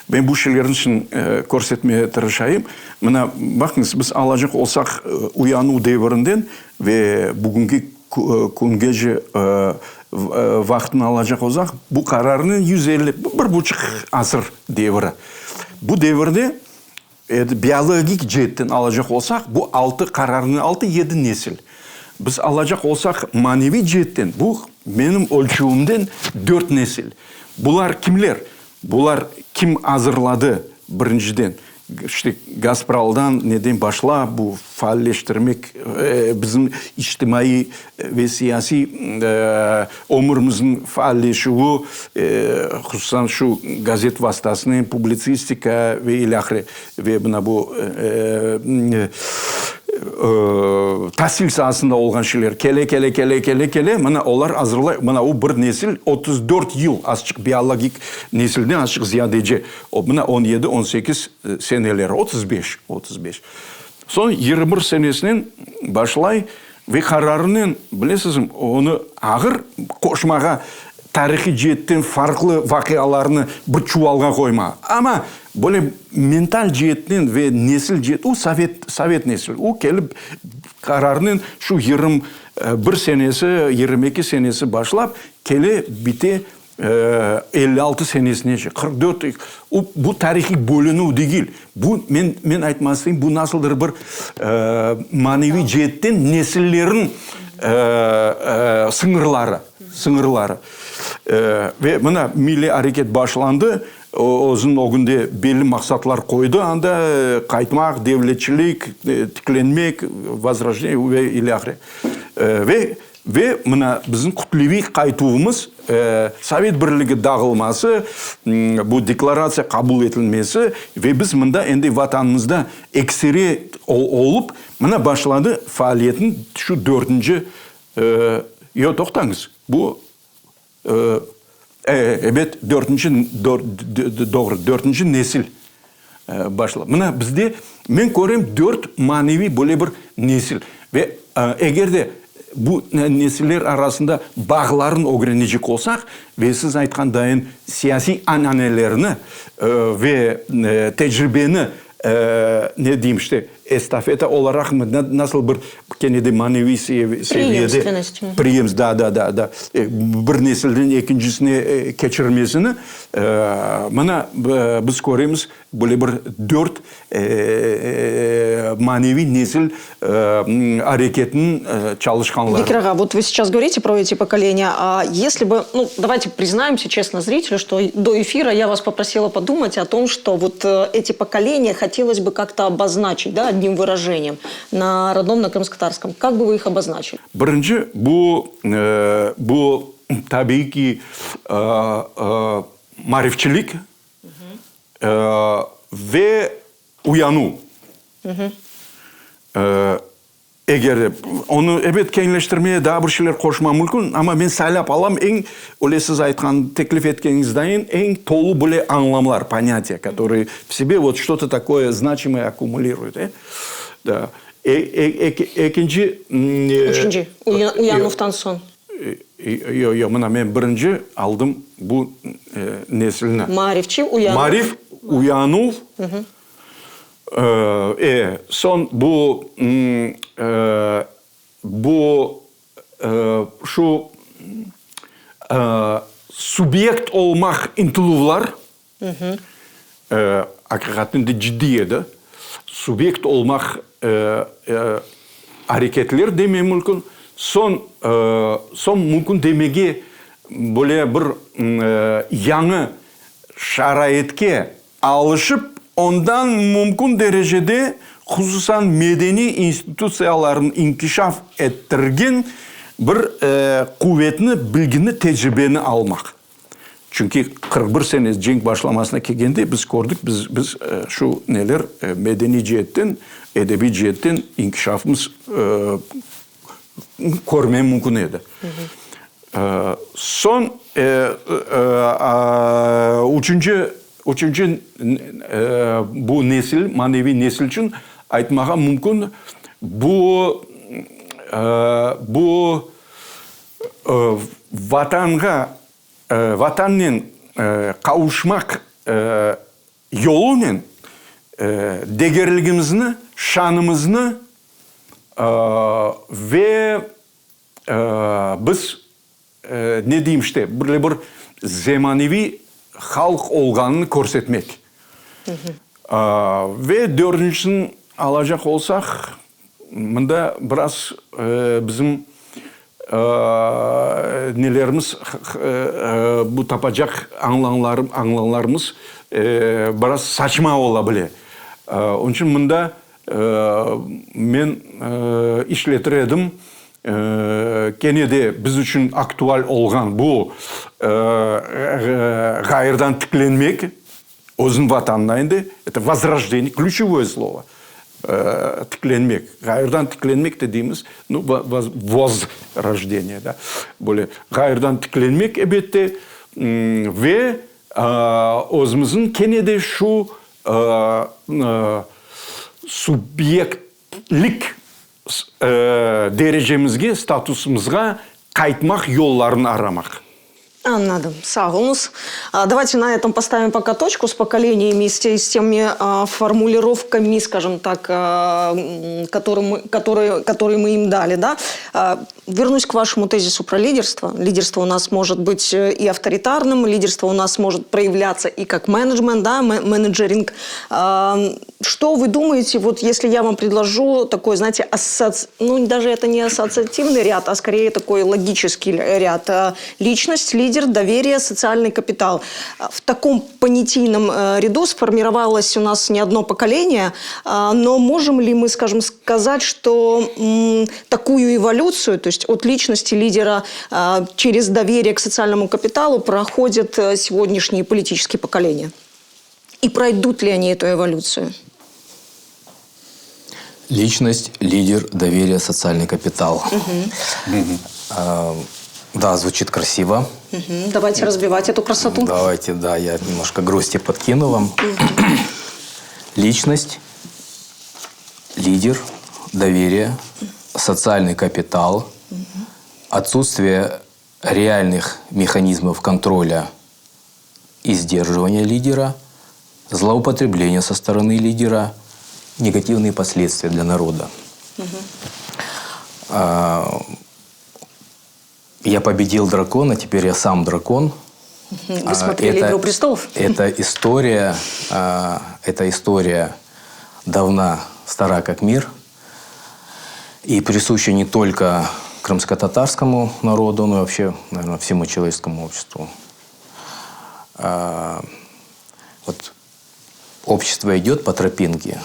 Ben bu şeylerin için көрсетmeye tırışayım. Mına bakınız biz alacak olsak uyanı devrinden ve bugünkü күнгеже вақтын алacak olsak bu kararının 1,5 asır devri. Bu devirde biyologik cihetten alacak olsak bu 6 kararının 6-7 nesil. Biz alacak olsak manevi cihetten bu benim ölçüğümden 4 nesil. Bular kimler? Bular kim hazırladı birinciden? Газпролдан неден башла bu faallleştirmek bizim içtimai ve siyasi omurumuzun faalleşiği hususan şu gazet vasıtasının publisistika ve ilahire ve buna bu tahsil sahasında olgan şeyler kele mana olar hazırlay mana o bir nesil 34 yıl açık biyologik nesilden açık ziyadece o buna 17-18 seneler 35 son 21 senesinin başlay ve kararının bilesiniz onu ağır koşmağa tarihi cihetten farklı vakalarını bir çuvalga koyma ama böyle mental cihetten ve nesil cihet o Sovet nesil o gelip kararının şu 21 senesi 22 senesi başlap kele bite 56 senesine 44 bu tarihi bölünü değil bu men aytmasayım bu nasıldır bir manevi cihetten nesillerin sınırları ve buna milli hareket başlandı uzun o günde belli maksatlar koydu anda kaytmak devletçilik tiklenmek возрождение ve ilahire ve buna bizim kutlevi kaytuğumuz Sovet Birliği dağılması bu deklarasya kabul edilmesi ve biz bunda endi vatanımızda ekseri olup buna başladı faaliyetin şu 4. Yok toxtаңыз bu evet 4. nesil başladı. Buna bizde men görem 4 manevi böyle bir nesil ve eğer de bu nesiller arasında bağların öğrenecek olsak ve siz aytkan dayın siyasi ananelerini ve tecrübeni ne diyeyim işte estafeta olarak mı nasıl bir kendi manevi seviyede priyemiz da bir nesilden ikincisine geçirmesini bana biz göremiz böyle bir 4 manevi nesil hareketinin çalışkanları. Бекир ага, вот вы сейчас говорите про эти поколения, а если бы, ну, давайте признаемся честно зрителю, что до эфира я вас попросила подумать о том, что вот эти поколения хотелось бы как-то обозначить, да, одним выражением на родном, на крымско-татарском. Как бы вы их обозначили? Birinci bu tabii ki marifçilik ve uyanı. Eğer onu evet kengleştirmeye daha bir şeyler koşmam mümkün ama ben saylap alam en öyle siz aytkan teklif etkenizden en tolu böyle anlamlar, понятия, которые в себе вот что-то такое значимое аккумулируют. Да. İkinci Üçüncü, uyanuftan son. Yok, ben birinci aldım bu nesline. Marifçi, uyanuf. Marif, uyanuf. Son bu şu subjekt olmak intiluvlar hakikaten ciddiydi. Subjekt olmak hareketler demem mümkün. Son mümkün demege böyle bir yanı şarayetke alışıp ondan mümkün derecede hususan medeni institusiyaların inkişaf ettirgen bir kuvvetini, bilgini, tecrübeni almak. Çünkü 41 sene cenk başlamasına kelgende biz gördük, biz şu neler medeni cihetten, edebi cihetten inkişafımız görmeye mümkün edi. Son üçüncü bu nesil, manevi nesil için aytmağa mümkün bu vatanın kavuşmak yolunun değerligimizni, şanımızını ve biz ne diyeyim işte böyle bir zemanevi halk olganını körsetmek. Ve dördüncüsünü alacak olsak bunda biraz bizim nelerimiz bu tapacak anlamlarımız biraz saçma olabilir. Onun için mында men işletir edim. Kenede biz için aktual olgan bu gayırdan tiklenmek, özün vatanına indi. Это возрождение, ключевое слово. Tiklenmek. Gayırdan tiklenmek dediğimiz возрождение. Да? Böyle gayırdan tiklenmek elbette ve özümüzün kenede şu subyektlik derecemizge, statusumuzga kaytmak yollarını aramak. Надо. Сагунус. Давайте на этом поставим пока точку с поколениями и с теми формулировками, скажем так, которые мы им дали. Да? Вернусь к вашему тезису про лидерство. Лидерство у нас может быть и авторитарным, лидерство у нас может проявляться и как менеджмент, да, менеджеринг. Что вы думаете, вот если я вам предложу такой, знаете, даже это не ассоциативный ряд, а скорее такой логический ряд. Личность, лидер, доверие, социальный капитал. В таком понятийном ряду сформировалось у нас не одно поколение, но можем ли мы, скажем, сказать, что такую эволюцию, то есть от личности лидера через доверие к социальному капиталу проходят сегодняшние политические поколения? И пройдут ли они эту эволюцию? Личность, лидер, доверие, социальный капитал. Да, звучит красиво. Давайте разбивать эту красоту. Давайте, да, я немножко грусти подкину вам. Личность, лидер, доверие, социальный капитал, отсутствие реальных механизмов контроля и сдерживания лидера, злоупотребление со стороны лидера, негативные последствия для народа. Я победил дракона, теперь я сам дракон. Вы смотрели «Игру престолов»? Эта история давна, стара как мир. И присуща не только крымско-татарскому народу, но и вообще, наверное, всему человеческому обществу. Вот общество идет по тропинке,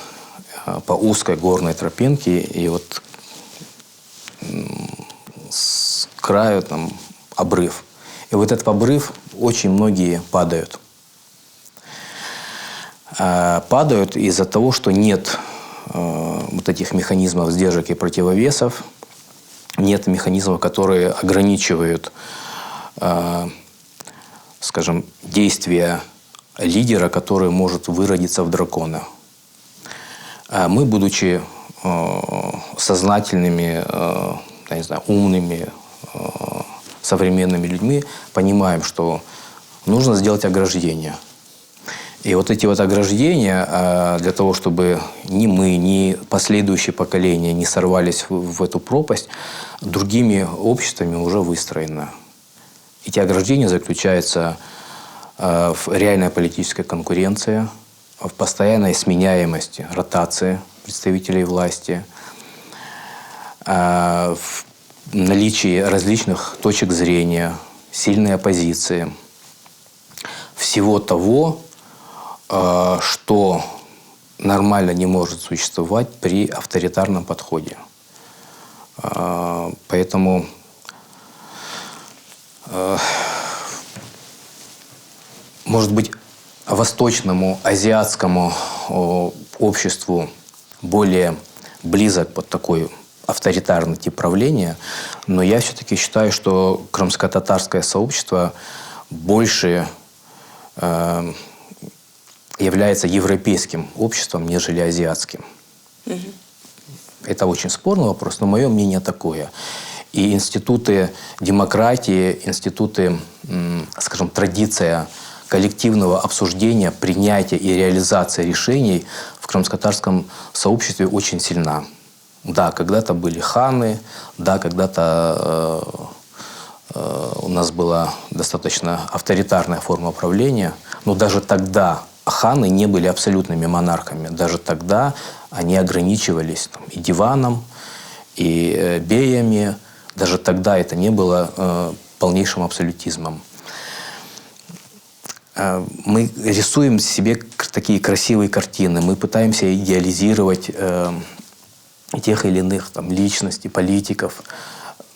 по узкой горной тропинке, и вот с краю там обрыв. И вот этот обрыв очень многие падают. Падают из-за того, что нет вот этих механизмов сдержек и противовесов, нет механизмов, которые ограничивают, скажем, действия лидера, который может выродиться в дракона. Мы, будучи сознательными, я не знаю, умными, современными людьми, понимаем, что нужно сделать ограждение. И вот эти вот ограждения, для того, чтобы ни мы, ни последующие поколения не сорвались в эту пропасть, другими обществами уже выстроено. Эти ограждения заключаются в реальной политической конкуренции, в постоянной сменяемости, ротации представителей власти, в наличии различных точек зрения, сильной оппозиции, всего того, что нормально не может существовать при авторитарном подходе. Поэтому может быть, восточному, азиатскому обществу более близок под такой авторитарный тип правления, но я все-таки считаю, что крымско-татарское сообщество больше является европейским обществом, нежели азиатским. Это очень спорный вопрос, но мое мнение такое. И институты демократии, институты, скажем, традиция коллективного обсуждения, принятия и реализации решений в крымско-татарском сообществе очень сильна. Да, когда-то были ханы, да, когда-то у нас была достаточно авторитарная форма правления, но даже тогда ханы не были абсолютными монархами. Даже тогда они ограничивались и диваном, и беями. Даже тогда это не было полнейшим абсолютизмом. Мы рисуем себе такие красивые картины, мы пытаемся идеализировать тех или иных там, личностей, политиков.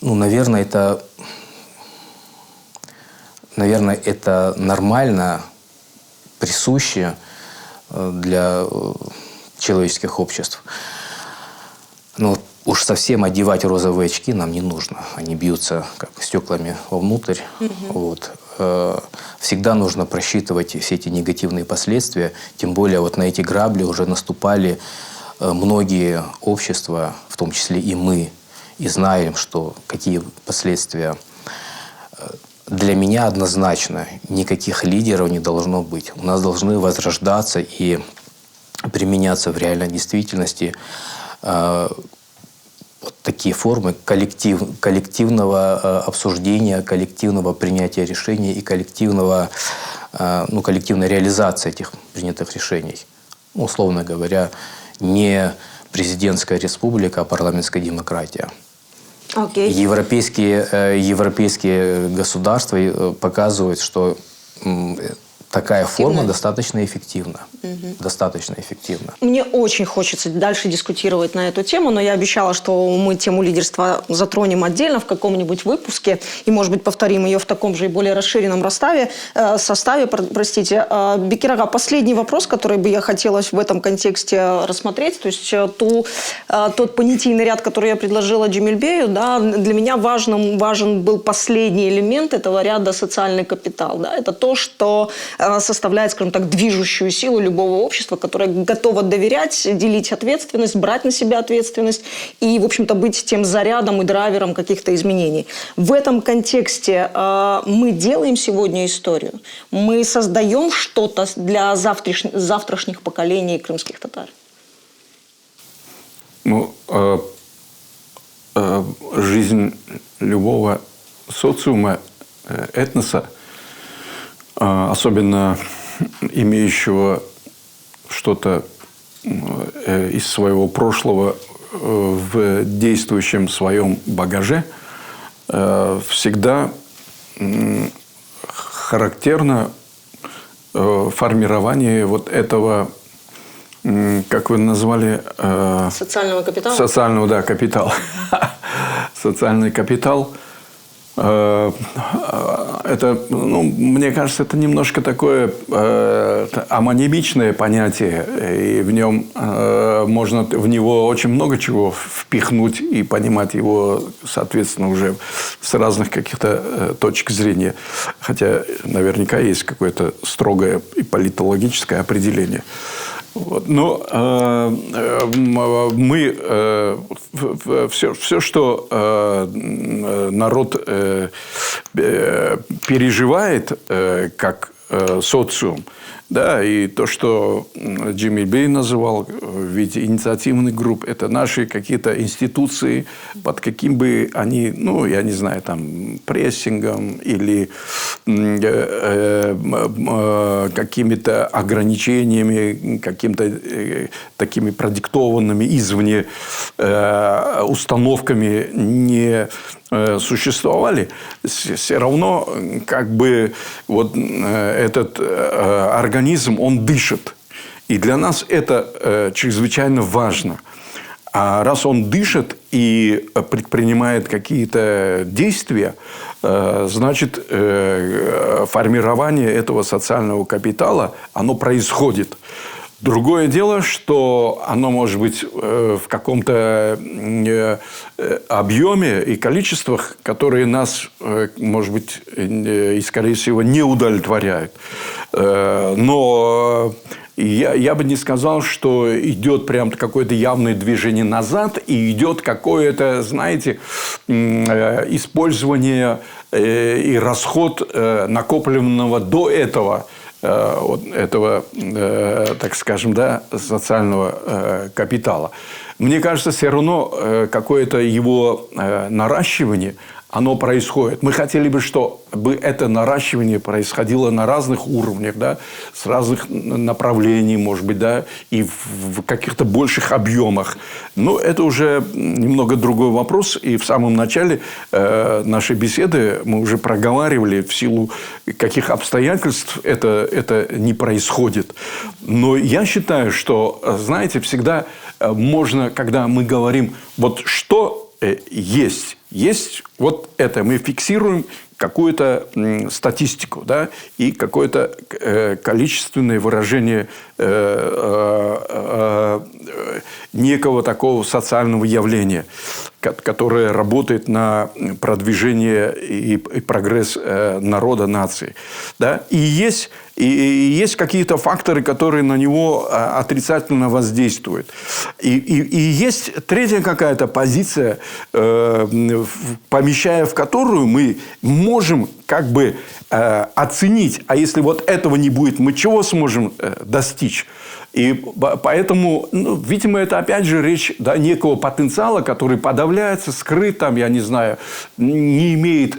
Ну, наверное, это нормально, присуще для человеческих обществ. Но уж совсем одевать розовые очки нам не нужно. Они бьются как стеклами вовнутрь. Вот. Всегда нужно просчитывать все эти негативные последствия. Тем более вот на эти грабли уже наступали многие общества, в том числе и мы. И знаем, что какие последствия. Для меня однозначно никаких лидеров не должно быть. У нас должны возрождаться и применяться в реальной действительности вот такие формы коллективного обсуждения, коллективного принятия решений и коллективной реализации этих принятых решений. Ну, условно говоря, не президентская республика, а парламентская демократия. Окей. Европейские государства показывают, что такая форма достаточно эффективна. Достаточно эффективна. Мне очень хочется дальше дискутировать на эту тему, но я обещала, что мы тему лидерства затронем отдельно в каком-нибудь выпуске и, может быть, повторим ее в таком же и более расширенном составе. Бекир ага, последний вопрос, который бы я хотела в этом контексте рассмотреть, то есть тот понятийный ряд, который я предложила Джемильбею, да, для меня важен был последний элемент этого ряда — социальный капитал. Да, это то, что составляет, скажем так, движущую силу любого общества, которое готово доверять, делить ответственность, брать на себя ответственность и, в общем-то, быть тем зарядом и драйвером каких-то изменений. В этом контексте мы делаем сегодня историю. Мы создаем что-то для завтрашних поколений крымских татар. Ну, жизнь любого социума, этноса, особенно имеющего что-то из своего прошлого в действующем своем багаже, всегда характерно формирование вот этого, как вы назвали? Социального капитала? Социального, да, капитала. Социальный капитал. Это, ну, мне кажется, это немножко такое амонимичное понятие, и в него очень много чего впихнуть и понимать его, соответственно, уже с разных каких-то точек зрения. Хотя наверняка есть какое-то строгое и политологическое определение. Вот. Но все, что народ переживает как социум, да, и то, что Джемильбей называл в виде инициативных групп, это наши какие-то институции, под каким бы они, ну, я не знаю, там, прессингом или какими-то ограничениями, какими-то такими продиктованными извне установками не существовали, все равно как бы вот этот организм, он дышит. И для нас это чрезвычайно важно. А раз он дышит и предпринимает какие-то действия, значит, формирование этого социального капитала, оно происходит. Другое дело, что оно может быть в каком-то объеме и количествах, которые нас, может быть, и, скорее всего, не удовлетворяют. Но я бы не сказал, что идет прям какое-то явное движение назад и идет какое-то, знаете, использование и расход накопленного до этого, вот этого, так скажем, да, социального капитала. Мне кажется, все равно какое-то его наращивание, оно происходит. Мы хотели бы, чтобы это наращивание происходило на разных уровнях, да, с разных направлений, может быть, да, и в каких-то больших объемах. Но это уже немного другой вопрос. И в самом начале нашей беседы мы уже проговаривали, в силу каких обстоятельств это не происходит. Но я считаю, что, знаете, всегда можно, когда мы говорим, вот что есть вот это, мы фиксируем какую-то статистику, да, и какое-то количественное выражение некого такого социального явления, которое работает на продвижение и прогресс народа, нации. Да? И есть какие-то факторы, которые на него отрицательно воздействуют. И есть третья какая-то позиция, помещая в которую мы можем как бы оценить, а если вот этого не будет, мы чего сможем достичь? И поэтому, видимо, это опять же речь, да, некого потенциала, который подавляется, скрыт, там, я не знаю, не имеет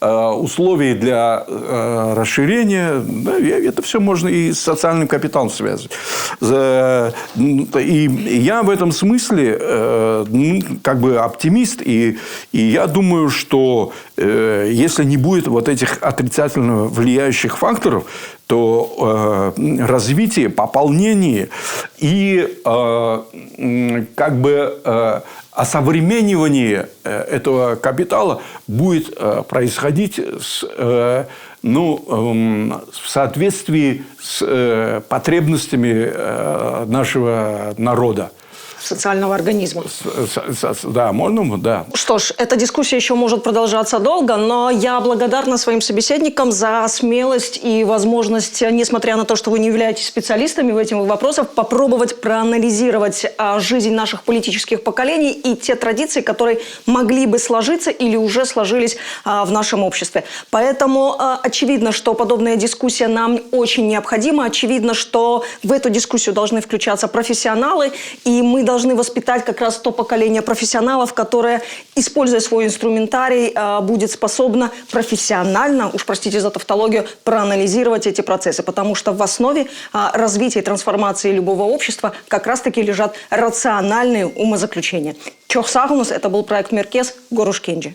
условий для расширения. Да, это все можно и с социальным капиталом связывать. И я в этом смысле как бы оптимист. И я думаю, что если не будет вот этих отрицательно влияющих факторов, то развитие, пополнение и как бы осовременивание этого капитала будет происходить в соответствии с потребностями нашего народа. Социального организма. Да, можно, да. Что ж, эта дискуссия еще может продолжаться долго, но я благодарна своим собеседникам за смелость и возможность, несмотря на то, что вы не являетесь специалистами в этих вопросах, попробовать проанализировать жизнь наших политических поколений и те традиции, которые могли бы сложиться или уже сложились в нашем обществе. Поэтому очевидно, что подобная дискуссия нам очень необходима. Очевидно, что в эту дискуссию должны включаться профессионалы, и мы должны воспитать как раз то поколение профессионалов, которое, используя свой инструментарий, будет способно профессионально, уж простите за тавтологию, проанализировать эти процессы. Потому что в основе развития и трансформации любого общества как раз-таки лежат рациональные умозаключения. Чох сагунус, это был проект Меркес, Горушкенджи.